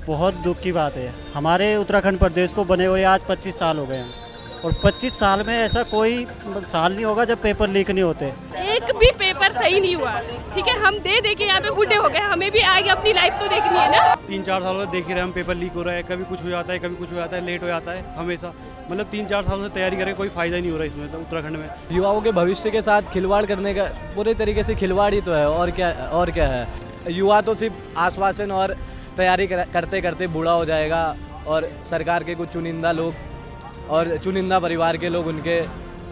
बहुत दुख की बात है। हमारे उत्तराखंड प्रदेश को बने हुए आज 25 साल हो गए हैं और 25 साल में ऐसा कोई साल नहीं होगा जब पेपर लीक नहीं होते। एक भी पेपर सही नहीं हुआ, ठीक है। हम दे दे के यहाँ पे बूढ़े हो गए, हमें भी आगे अपनी लाइफ तो देखनी है ना। 3-4 साल से देख ही रहे हम, पेपर लीक हो रहा है, कभी कुछ हो जाता है, कभी कुछ हो जाता है, लेट हो जाता है हमेशा। मतलब 3-4 साल से तैयारी करें, कोई फायदा नहीं हो रहा इसमें तो उत्तराखंड में। युवाओं के भविष्य के साथ खिलवाड़ करने का पूरे तरीके से खिलवाड़ ही तो है, और क्या है। युवा तो सिर्फ आश्वासन और तैयारी करते करते बूढ़ा हो जाएगा, और सरकार के कुछ चुनिंदा लोग और चुनिंदा परिवार के लोग उनके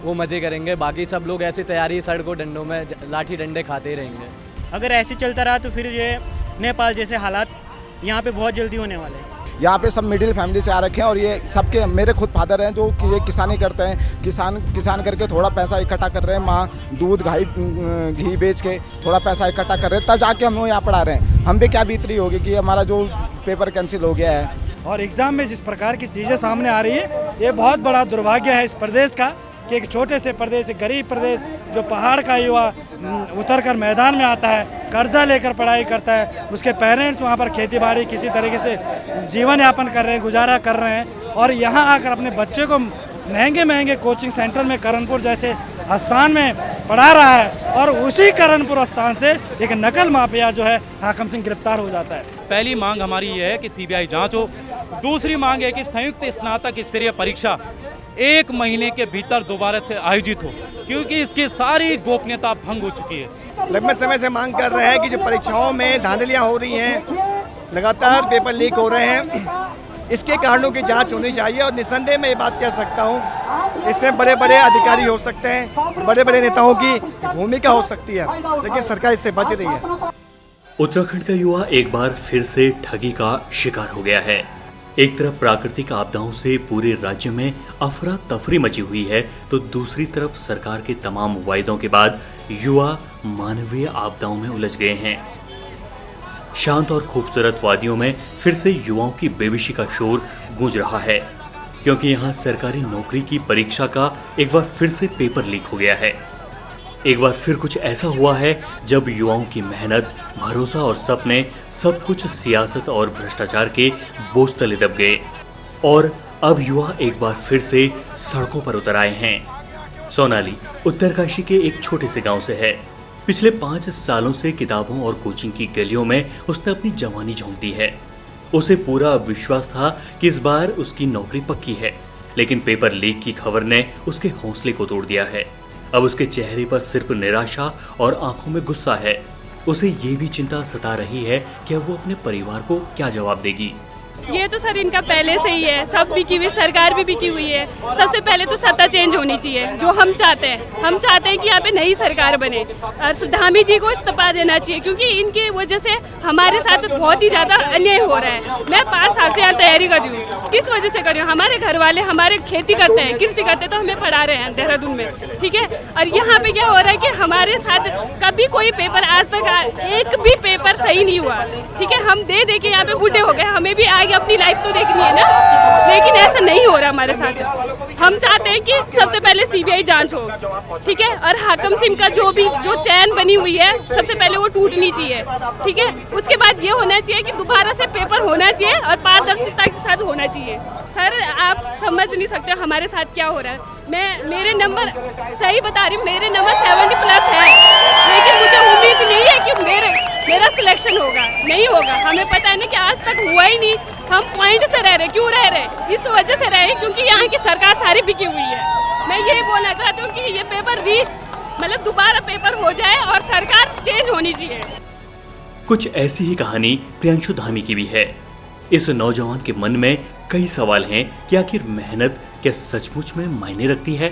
वो मज़े करेंगे, बाकी सब लोग ऐसी तैयारी सड़कों डंडों में लाठी डंडे खाते ही रहेंगे। अगर ऐसे चलता रहा तो फिर ये नेपाल जैसे हालात यहाँ पे बहुत जल्दी होने वाले हैं। यहाँ पे सब मिडिल फैमिली से आ रखे हैं, और ये सबके मेरे खुद फादर हैं जो कि ये किसानी करते हैं। किसान करके थोड़ा पैसा इकट्ठा कर रहे हैं, माँ दूध घी बेच के थोड़ा पैसा इकट्ठा कर रहे हैं, तब जाके हम लोग यहाँ पढ़ा रहे हैं। हम भी क्या बीतरी होगी कि हमारा जो पेपर कैंसिल हो गया है। और एग्ज़ाम में जिस प्रकार की चीज़ें सामने आ रही है, ये बहुत बड़ा दुर्भाग्य है इस प्रदेश का कि एक छोटे से प्रदेश, एक गरीब प्रदेश, जो पहाड़ का युवा उतर कर मैदान में आता है, कर्जा लेकर पढ़ाई करता है, उसके पेरेंट्स वहाँ पर खेतीबाड़ी किसी तरीके से जीवन यापन कर रहे हैं, गुजारा कर रहे हैं, और यहाँ आकर अपने बच्चे को महंगे कोचिंग सेंटर में करणपुर जैसे स्थान में पढ़ा रहा है, और उसी करणपुर स्थान से एक नकल माफिया जो है हाकम सिंह गिरफ्तार हो जाता है। पहली मांग हमारी ये है कि सीबीआई जांच हो। दूसरी मांग है कि संयुक्त स्नातक स्तरीय परीक्षा 1 महीने के भीतर दोबारा से आयोजित हो, क्योंकि इसकी सारी गोपनीयता भंग हो चुकी है। लंबे समय से मांग कर रहे हैं कि जो परीक्षाओं में धांधलियां हो रही हैं, लगातार पेपर लीक हो रहे हैं, इसके कारणों की जांच होनी चाहिए। और निस्संदेह मैं ये बात कह सकता हूँ, इसमें बड़े बड़े अधिकारी हो सकते हैं, बड़े बड़े नेताओं की भूमिका हो सकती है, लेकिन सरकार इससे बच रही है। उत्तराखंड का युवा एक बार फिर से ठगी का शिकार हो गया है। एक तरफ प्राकृतिक आपदाओं से पूरे राज्य में अफरा तफरी मची हुई है, तो दूसरी तरफ सरकार के तमाम वायदों के बाद युवा मानवीय आपदाओं में उलझ गए हैं। शांत और खूबसूरत वादियों में फिर से युवाओं की बेबसी का शोर गूंज रहा है, क्योंकि यहाँ सरकारी नौकरी की परीक्षा का एक बार फिर से पेपर लीक हो गया है। एक बार फिर कुछ ऐसा हुआ है जब युवाओं की मेहनत, भरोसा और सपने सब कुछ सियासत और भ्रष्टाचार के बोझ तले दब गए, और अब युवा एक बार फिर से सड़कों पर उतर आए हैं। सोनाली उत्तरकाशी के एक छोटे से गांव से है। पिछले 5 सालों से किताबों और कोचिंग की गलियों में उसने अपनी जवानी झोंक दी है। उसे पूरा विश्वास था कि इस बार उसकी नौकरी पक्की है, लेकिन पेपर लीक की खबर ने उसके हौसले को तोड़ दिया है। अब उसके चेहरे पर सिर्फ निराशा और आंखों में गुस्सा है। उसे ये भी चिंता सता रही है कि अब वो अपने परिवार को क्या जवाब देगी। ये तो सर इनका पहले से ही है, सब बिकी हुई, सरकार भी बिकी हुई है। सबसे पहले तो सत्ता चेंज होनी चाहिए, जो हम चाहते हैं। हम चाहते हैं कि यहाँ पे नई सरकार बने और धामी जी को इस्तीफा देना चाहिए, क्योंकि इनकी वजह से हमारे साथ बहुत ही ज़्यादा अन्याय हो रहा है। मैं 5 साल से यहाँ तैयारी कर रही हूँ, किस वजह से कर रही हूँ? हमारे घर वाले हमारे खेती करते हैं, कृषि करते हैं, तो हमें पढ़ा रहे हैं देहरादून में, ठीक है। और यहाँ पे क्या हो रहा है कि हमारे साथ कभी कोई पेपर आज तक एक भी पेपर सही नहीं हुआ, ठीक है। हम दे दे के यहाँ पे बूढ़े हो गए, हमें भी आगे अपनी लाइफ तो देखनी है ना, लेकिन ऐसा नहीं हो रहा हमारे साथ। हम चाहते हैं कि सबसे पहले सीबीआई जांच हो, ठीक है, और हाकम सिंह का जो चैन बनी हुई है, सबसे पहले वो टूटनी चाहिए, ठीक है। उसके बाद ये होना चाहिए कि दोबारा से पेपर होना चाहिए और पारदर्शिता के साथ होना चाहिए। सर आप समझ नहीं सकते हमारे साथ क्या हो रहा है। मेरे नंबर सही बता रही हूँ, मेरे नंबर 70+ है, लेकिन मुझे उम्मीद नहीं है कि मेरा सिलेक्शन होगा, नहीं होगा। हमें पता है ना कि आज तक हुआ ही नहीं। हम पॉइंट से रह रहे, क्यों रह रहे? इस वजह से रह रहे क्योंकि यहाँ की सरकार सारी बिकी हुई है। मैं ये बोलना चाहती हूँ कि ये पेपर मतलब दोबारा पेपर हो जाए और सरकार चेंज होनी चाहिए। कुछ ऐसी ही कहानी प्रियांशु धामी की भी है। इस नौजवान के मन में कई सवाल हैं कि आखिर मेहनत क्या सचमुच में मायने रखती है।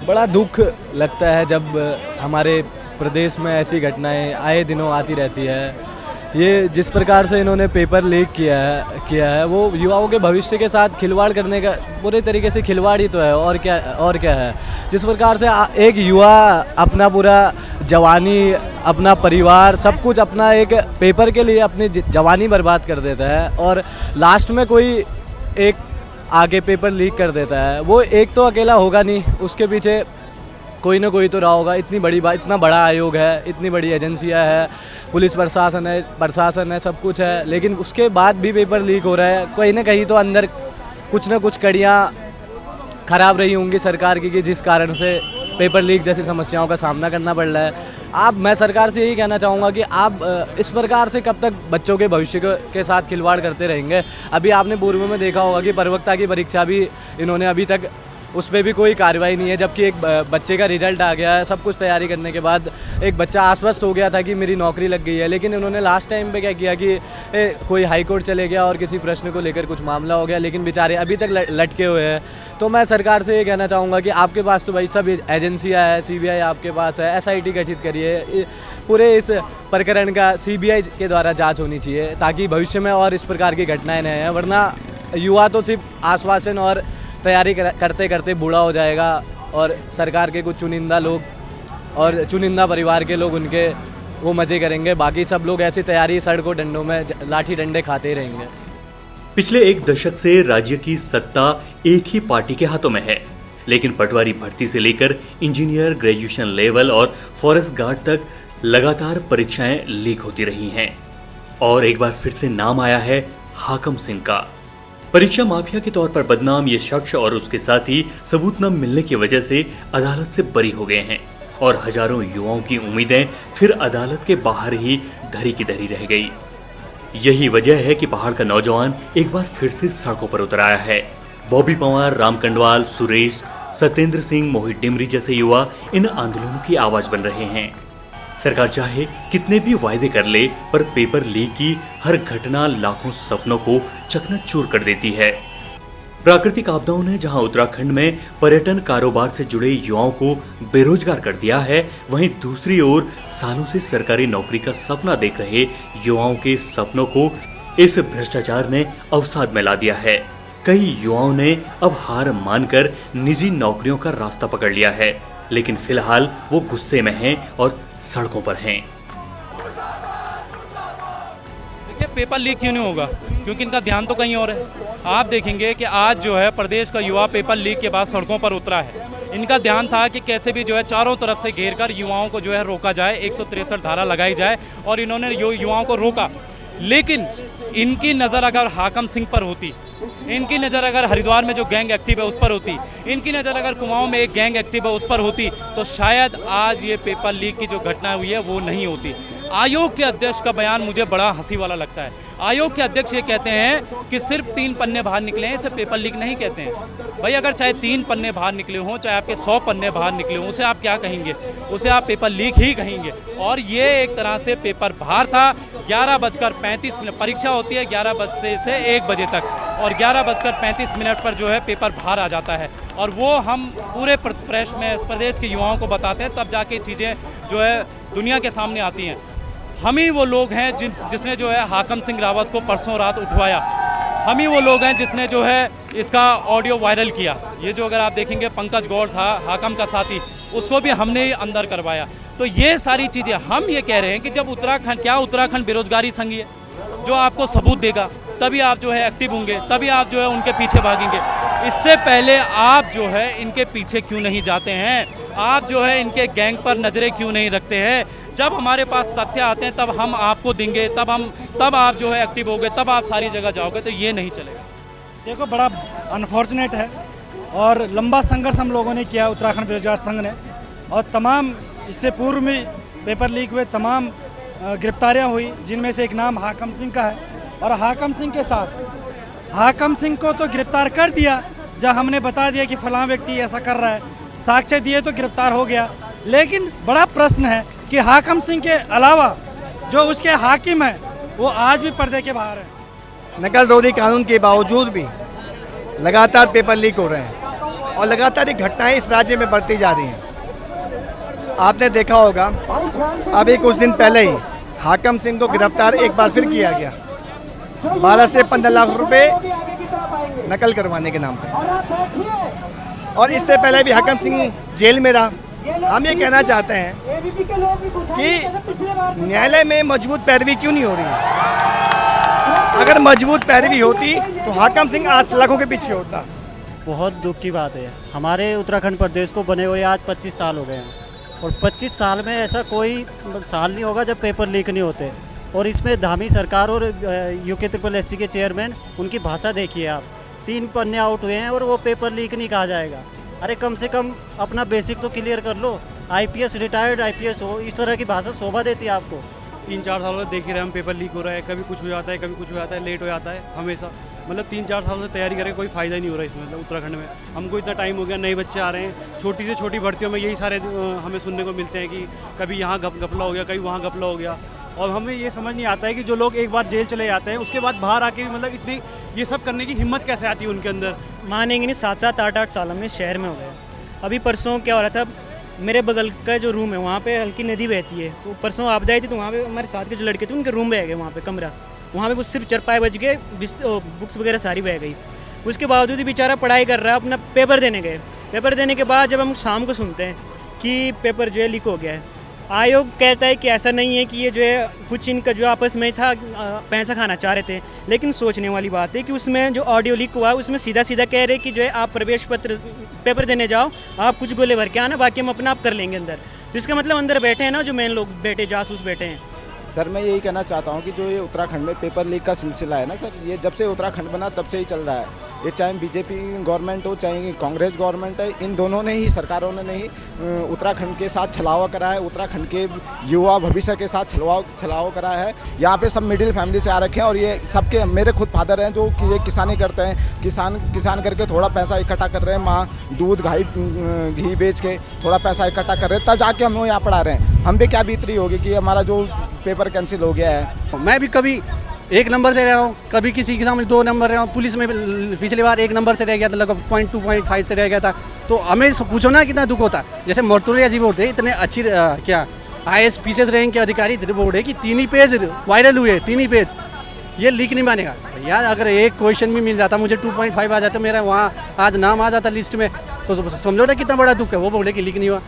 बड़ा दुख लगता है जब हमारे प्रदेश में ऐसी घटनाएं आए दिनों आती रहती है। ये जिस प्रकार से इन्होंने पेपर लीक किया है वो युवाओं के भविष्य के साथ खिलवाड़ करने का पूरे तरीके से खिलवाड़ ही तो है, और क्या है। जिस प्रकार से एक युवा अपना पूरा जवानी, अपना परिवार, सब कुछ अपना एक पेपर के लिए अपनी जवानी बर्बाद कर देता है, और लास्ट में कोई एक आगे पेपर लीक कर देता है। वो एक तो अकेला होगा नहीं, उसके पीछे कोई ना कोई तो रहा होगा। इतनी बड़ी बात, इतना बड़ा आयोग है, इतनी बड़ी एजेंसियां है, पुलिस प्रशासन है, सब कुछ है, लेकिन उसके बाद भी पेपर लीक हो रहा है। कहीं ना कहीं तो अंदर कुछ ना कुछ कड़ियाँ ख़राब रही होंगी सरकार की, कि जिस कारण से पेपर लीक जैसी समस्याओं का सामना करना पड़ रहा है। मैं सरकार से यही कहना चाहूँगा कि आप इस प्रकार से कब तक बच्चों के भविष्य के साथ खिलवाड़ करते रहेंगे। अभी आपने पूर्व में देखा होगा कि प्रवक्ता की परीक्षा भी इन्होंने अभी तक उस पर भी कोई कार्रवाई नहीं है, जबकि एक बच्चे का रिजल्ट आ गया है। सब कुछ तैयारी करने के बाद एक बच्चा आश्वस्त हो गया था कि मेरी नौकरी लग गई है, लेकिन इन्होंने लास्ट टाइम पे क्या किया कि कोई हाई कोर्ट चले गया और किसी प्रश्न को लेकर कुछ मामला हो गया, लेकिन बेचारे अभी तक लटके हुए हैं। तो मैं सरकार से ये कहना चाहूँगा कि आपके पास तो भाई सब एजेंसियाँ है, CBI आपके पास है, SIT गठित करिए, पूरे इस प्रकरण का CBI के द्वारा जाँच होनी चाहिए, ताकि भविष्य में और इस प्रकार की घटनाएँ न हैं। वरना युवा तो सिर्फ आश्वासन और तैयारी करते करते बूढ़ा हो जाएगा, और सरकार के कुछ चुनिंदा लोग और चुनिंदा परिवार के लोग उनके वो मज़े करेंगे, बाकी सब लोग ऐसी तैयारी सड़कों डंडों में लाठी डंडे खाते रहेंगे। पिछले एक दशक से राज्य की सत्ता एक ही पार्टी के हाथों में है, लेकिन पटवारी भर्ती से लेकर इंजीनियर, ग्रेजुएशन लेवल और फॉरेस्ट गार्ड तक लगातार परीक्षाएं लीक होती रही हैं। और एक बार फिर से नाम आया है हाकम सिंह का। परीक्षा माफिया के तौर पर बदनाम ये शख्स और उसके साथी सबूत न मिलने की वजह से अदालत से बरी हो गए हैं, और हजारों युवाओं की उम्मीदें फिर अदालत के बाहर ही धरी की धरी रह गई। यही वजह है कि पहाड़ का नौजवान एक बार फिर से सड़कों पर उतर आया है। बॉबी पंवार, राम कंडवाल, सुरेश, सत्येंद्र सिंह, मोहित डिमरी जैसे युवा इन आंदोलनों की आवाज बन रहे हैं। सरकार चाहे कितने भी वायदे कर ले, पर पेपर लीक की हर घटना लाखों सपनों को चकनाचूर कर देती है। प्राकृतिक आपदाओं ने जहां उत्तराखंड में पर्यटन कारोबार से जुड़े युवाओं को बेरोजगार कर दिया है, वहीं दूसरी ओर सालों से सरकारी नौकरी का सपना देख रहे युवाओं के सपनों को इस भ्रष्टाचार ने अवसाद में ला दिया है। कई युवाओं ने अब हार मानकर निजी नौकरियों का रास्ता पकड़ लिया है, लेकिन फिलहाल वो गुस्से में हैं और सड़कों पर हैं। देखिए, पेपर लीक क्यों नहीं होगा? क्योंकि इनका ध्यान तो कहीं और है। आप देखेंगे कि आज जो है प्रदेश का युवा पेपर लीक के बाद सड़कों पर उतरा है। इनका ध्यान था कि कैसे भी जो है चारों तरफ से घेर कर युवाओं को जो है रोका जाए, 163 धारा लगाई जाए, और इन्होंने युवाओं को रोका। लेकिन इनकी नज़र अगर हाकम सिंह पर होती, इनकी नज़र अगर हरिद्वार में जो गैंग एक्टिव है उस पर होती, इनकी नज़र अगर कुमाऊं में एक गैंग एक्टिव है उस पर होती, तो शायद आज ये पेपर लीक की जो घटना हुई है वो नहीं होती। आयोग के अध्यक्ष का बयान मुझे बड़ा हंसी वाला लगता है। आयोग के अध्यक्ष ये कहते हैं कि सिर्फ 3 पन्ने बाहर निकले हैं, इसे पेपर लीक नहीं कहते हैं। भाई, अगर चाहे 3 पन्ने बाहर निकले हों, चाहे आपके 100 पन्ने बाहर निकले हों, उसे आप क्या कहेंगे? उसे आप पेपर लीक ही कहेंगे। और ये एक तरह से पेपर बाहर था। 11:35 परीक्षा होती है, 11 बजे से 1 बजे तक, और 11:35 पर जो है पेपर बाहर आ जाता है, और वो हम पूरे प्रदेश के युवाओं को बताते हैं, तब जाके चीज़ें जो है दुनिया के सामने आती हैं। हम ही वो लोग हैं जिसने जो है हाकम सिंह रावत को परसों रात उठवाया। हम ही वो लोग हैं जिसने जो है इसका ऑडियो वायरल किया। ये जो अगर आप देखेंगे पंकज गौड़ था हाकम का साथी, उसको भी हमने ही अंदर करवाया। तो ये सारी चीज़ें हम ये कह रहे हैं कि जब उत्तराखंड बेरोजगारी संघ है जो आपको सबूत देगा, तभी आप जो है एक्टिव होंगे, तभी आप जो है उनके पीछे भागेंगे। इससे पहले आप जो है इनके पीछे क्यों नहीं जाते हैं? आप जो है इनके गैंग पर नज़रें क्यों नहीं रखते हैं? जब हमारे पास तथ्य आते हैं तब हम आपको देंगे, तब आप जो है एक्टिव होगे, तब आप सारी जगह जाओगे। तो ये नहीं चलेगा। देखो, बड़ा अनफॉर्चुनेट है, और लंबा संघर्ष हम लोगों ने किया उत्तराखंड बेरोजगार संघ ने, और तमाम इससे पूर्व में पेपर लीक हुए तमाम गिरफ्तारियां हुई, जिनमें से एक नाम हाकम सिंह का है। और हाकम सिंह के साथ हाकम सिंह को तो गिरफ्तार कर दिया जब हमने बता दिया कि फलां व्यक्ति ऐसा कर रहा है, साक्ष्य दिए तो गिरफ्तार हो गया। लेकिन बड़ा प्रश्न है कि हाकम सिंह के अलावा जो उसके हाकिम हैं वो आज भी पर्दे के बाहर हैं। नकलरोधी कानून के बावजूद भी लगातार पेपर लीक हो रहे हैं, और लगातार ये घटनाएं इस राज्य में बढ़ती जा रही हैं। आपने देखा होगा अभी कुछ दिन पहले ही हाकम सिंह को गिरफ्तार एक बार फिर किया गया, 12 से 15 लाख रुपए नकल करवाने के नाम पर, और इससे पहले भी हाकम सिंह जेल में रहा। हम ये कहना चाहते हैं कि न्यायालय में मजबूत पैरवी क्यों नहीं हो रही है? अगर मजबूत पैरवी होती तो हाकम सिंह आज सलाखों के पीछे होता। बहुत दुख की बात है। हमारे उत्तराखंड प्रदेश को बने हुए आज 25 साल हो गए हैं और 25 साल में ऐसा कोई साल नहीं होगा जब पेपर लीक नहीं होते। और इसमें धामी सरकार और UKSSC के चेयरमैन, उनकी भाषा देखिए आप, 3 पन्ने आउट हुए हैं और वो पेपर लीक नहीं कहा जाएगा। अरे कम से कम अपना बेसिक तो क्लियर कर लो। IPS रिटायर्ड IPS हो, इस तरह की भाषा शोभा देती है आपको। 3-4 सालों से देख ही रहे हम, पेपर लीक हो रहा है, कभी कुछ हो जाता है, कभी कुछ हो जाता है, लेट हो जाता है हमेशा। मतलब 3-4 सालों से तैयारी करके कोई फ़ायदा ही नहीं हो रहा है इसमें। मतलब उत्तराखंड में हमको इतना टाइम हो गया, नए बच्चे आ रहे हैं, छोटी से छोटी भर्तियों में यही सारे हमें सुनने को मिलते हैं कि कभी यहाँ घपला हो गया, कभी वहाँ घपला हो गया। और हमें ये समझ नहीं आता है कि जो लोग एक बार जेल चले जाते हैं उसके बाद बाहर आके भी मतलब इतनी ये सब करने की हिम्मत कैसे आती है उनके अंदर। मानेंगे नहीं, 7-7 8-8 साल हम इस शहर में हो गए। अभी परसों क्या हो रहा था, मेरे बगल का जो रूम है वहाँ पे हल्की नदी बहती है, तो परसों आपदा आई थी, तो वहाँ पे हमारे साथ के जो लड़के थे उनके रूम बह गए, वहाँ पे कमरा, वहाँ पे वो सिर्फ चरपाए बच गए, बुक्स वगैरह सारी बह गई। उसके बावजूद भी बेचारा पढ़ाई कर रहा है, अपना पेपर देने गए। पेपर देने के बाद जब हम शाम को सुनते हैं कि पेपर जो है लीक हो गया है, आयोग कहता है कि ऐसा नहीं है, कि ये जो है कुछ इनका जो आपस में था पैसा खाना चाह रहे थे। लेकिन सोचने वाली बात है कि उसमें जो ऑडियो लीक हुआ है उसमें सीधा सीधा कह रहे कि जो है आप प्रवेश पत्र पेपर देने जाओ, आप कुछ गोले भर के आना, बाकी हम अपना आप कर लेंगे अंदर। तो इसका मतलब अंदर बैठे हैं ना जो मेन लोग बैठे, जासूस बैठे हैं। सर मैं यही कहना चाहता हूँ कि जो ये उत्तराखंड में पेपर लीक का सिलसिला है ना सर, ये जब से उत्तराखंड बना तब से ही चल रहा है। ये चाहे BJP गवर्नमेंट हो चाहे कांग्रेस गवर्नमेंट है, इन दोनों ने ही, सरकारों ने ही उत्तराखंड के साथ छलावा करा है, उत्तराखंड के युवा भविष्य के साथ छलावा करा है। यहाँ पे सब मिडिल फैमिली से आ रखे हैं और ये सबके, मेरे खुद फादर हैं जो कि ये किसानी करते हैं, किसान करके थोड़ा पैसा इकट्ठा कर रहे हैं, माँ दूध घी बेच के थोड़ा पैसा इकट्ठा कर रहे हैं, तब जाके हम यहाँ पढ़ा रहे हैं। हम पे क्या बीतरी होगी कि हमारा जो पेपर कैंसिल हो गया है। मैं भी कभी 1 नंबर से रहा हूँ, कभी किसी एग्जाम में 2 नंबर रहा हूँ। पुलिस में पिछली बार 1 नंबर से रह गया था, लगभग 0.2-0.5 से रह गया था। तो हमें पूछो ना कितना दुख होता। जैसे मर्तुरिया जी बोलते इतने अच्छी क्या IAS PCS रैंक के अधिकारी बोर्ड है कि 3 ही पेज वायरल हुए, 3 ही पेज, ये लीक नहीं मानेगा भैया। अगर एक क्वेश्चन भी मिल जाता, मुझे 2.5 आ जाता, मेरा वहाँ आज नाम आ जाता लिस्ट में, तो समझो ना कितना बड़ा दुख है। वो बोले कि लीक नहीं हुआ।